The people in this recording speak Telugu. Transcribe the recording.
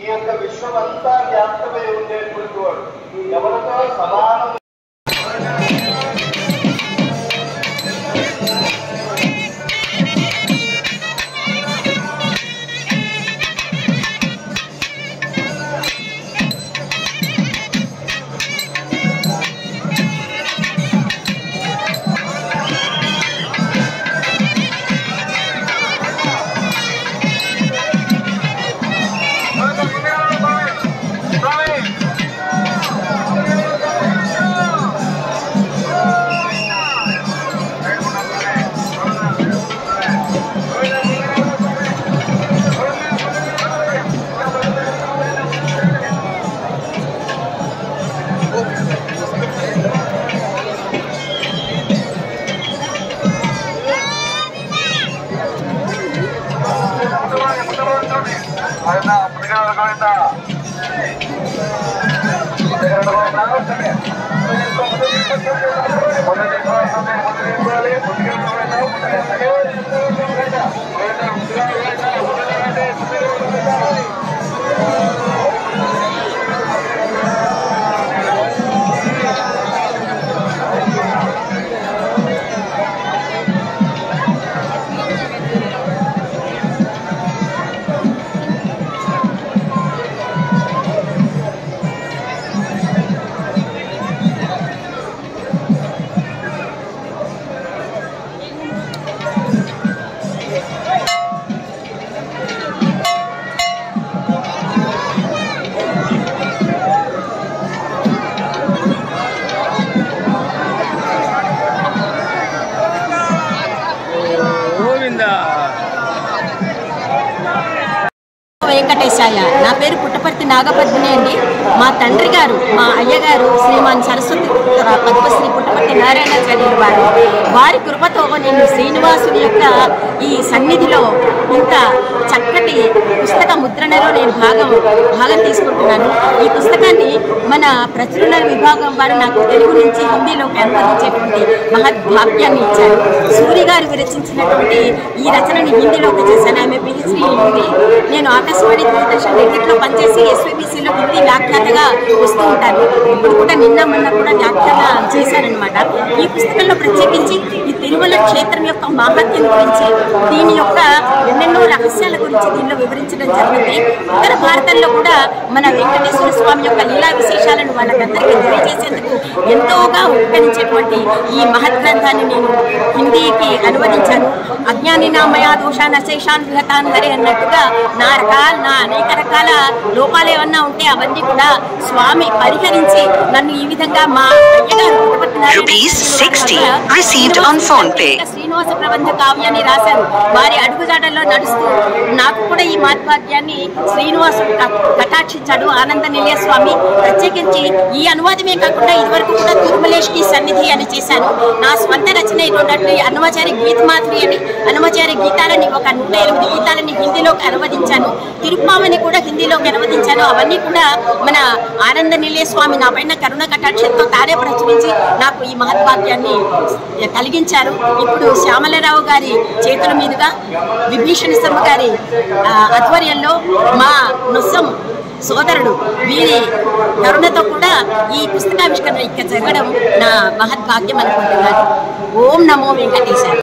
ఈ యొక్క విశ్వమంతా వ్యాప్తమై ఉండేటువంటి వాడు, ఎవరితో సమానం. వెంకటేశాయ. నా పేరు పుట్టపర్తి నాగపద్మిని అండి. మా తండ్రి గారు, మా అయ్యగారు శ్రీమాన్ సరస్వతి పద్మశ్రీ పుట్టపర్తి నారాయణాచార్యులు వారు, వారి కృపతో నేను శ్రీనివాసుని యొక్క ఈ సన్నిధిలో ఇంత చక్కటి పుస్తక ముద్రణలో నేను భాగం తీసుకుంటున్నాను. ఈ పుస్తకాన్ని మన ప్రచురణ విభాగం వారు నాకు తెలుగు నుంచి హిందీలోకి అనువదించేటువంటి మహద్భాగ్యాన్ని ఇచ్చారు. సూరి గారు విరచించినటువంటి ఈ రచనని హిందీలోకి చేశాను. ఆమె పిహెచ్డీ హిందీ. నేను ఆకాశవాణి దూరదర్శన్ రెండింటిలో పనిచేసి ఎస్వీబీసీలో హిందీ వ్యాఖ్యాతగా వస్తూ ఉంటాను. ఇప్పుడు కూడా నిన్న మొన్న కూడా వ్యాఖ్యాత చేశానన్నమాట. ఈ పుస్తకంలో ప్రత్యేకించి ఈ తిరుమల క్షేత్రం యొక్క మహత్యం గురించి, దీని యొక్క ఎన్నెన్నో రహస్యాల గురించి దీనిలో వివరించడం జరిగింది. ఉత్తర భారతంలో కూడా మన వెంకటేశ్వర స్వామి యొక్క లీలా విశేషాలను వాళ్ళకందరికీ తెలియజేసేందుకు ఎంతోగా ఉపకరించేటువంటి ఈ మహత్ గ్రంథాన్ని నేను హిందీకి అనువదించాను. అజ్ఞాని నామయా దోషాన్ అశేషాన్ విహతాన్ హరే అన్నట్టుగా నా అనేక రకాల లోపాలు ఏమన్నా ఉంటే అవన్నీ కూడా స్వామి పరిహరించి నన్ను ఈ విధంగా మా అయ్యగారు శ్రీనివాస ప్రబంధ కావ్యాన్ని రాశారు. వారి అడుగుజాడల్లో నడుస్తూ నాకు కూడా ఈ మహద్భాగ్యాన్ని శ్రీనివాసుడు కటాక్షించాడు. ఆనంద నిలయ స్వామి ప్రత్యేకించి ఈ అనువాదమే కాకుండా ఇదివరకు కూడా తిరుమలేష్కి సన్నిధి అని చేశాను. నా స్వంత రచన అయినటువంటి అన్నమాచారి గీత మాధురి అని అన్నమాచారి గీతాలని ఒక 108 గీతాలని హిందీలోకి అనువదించాను. తిరుప్పామని కూడా హిందీలోకి అనువదించాను. అవన్నీ కూడా మన ఆనంద నిలయ స్వామి నా పైన కరుణ కటాక్షంతో తానే ప్రచురించి నాకు ఈ మహద్భాగ్యాన్ని కలిగించారు. ఇప్పుడు శ్యామలరావు గారి చేతుల మీదుగా విభీషణ శర్మ గారి ఆధ్వర్యంలో మా నొస్సం సోదరుడు వీరి కరుణతో కూడా ఈ పుస్తకావిష్కరణ ఇక్కడ జరగడం నా మహద్భాగ్యం అనుకుంటున్నాను. ఓం నమో వెంకటేశాయ.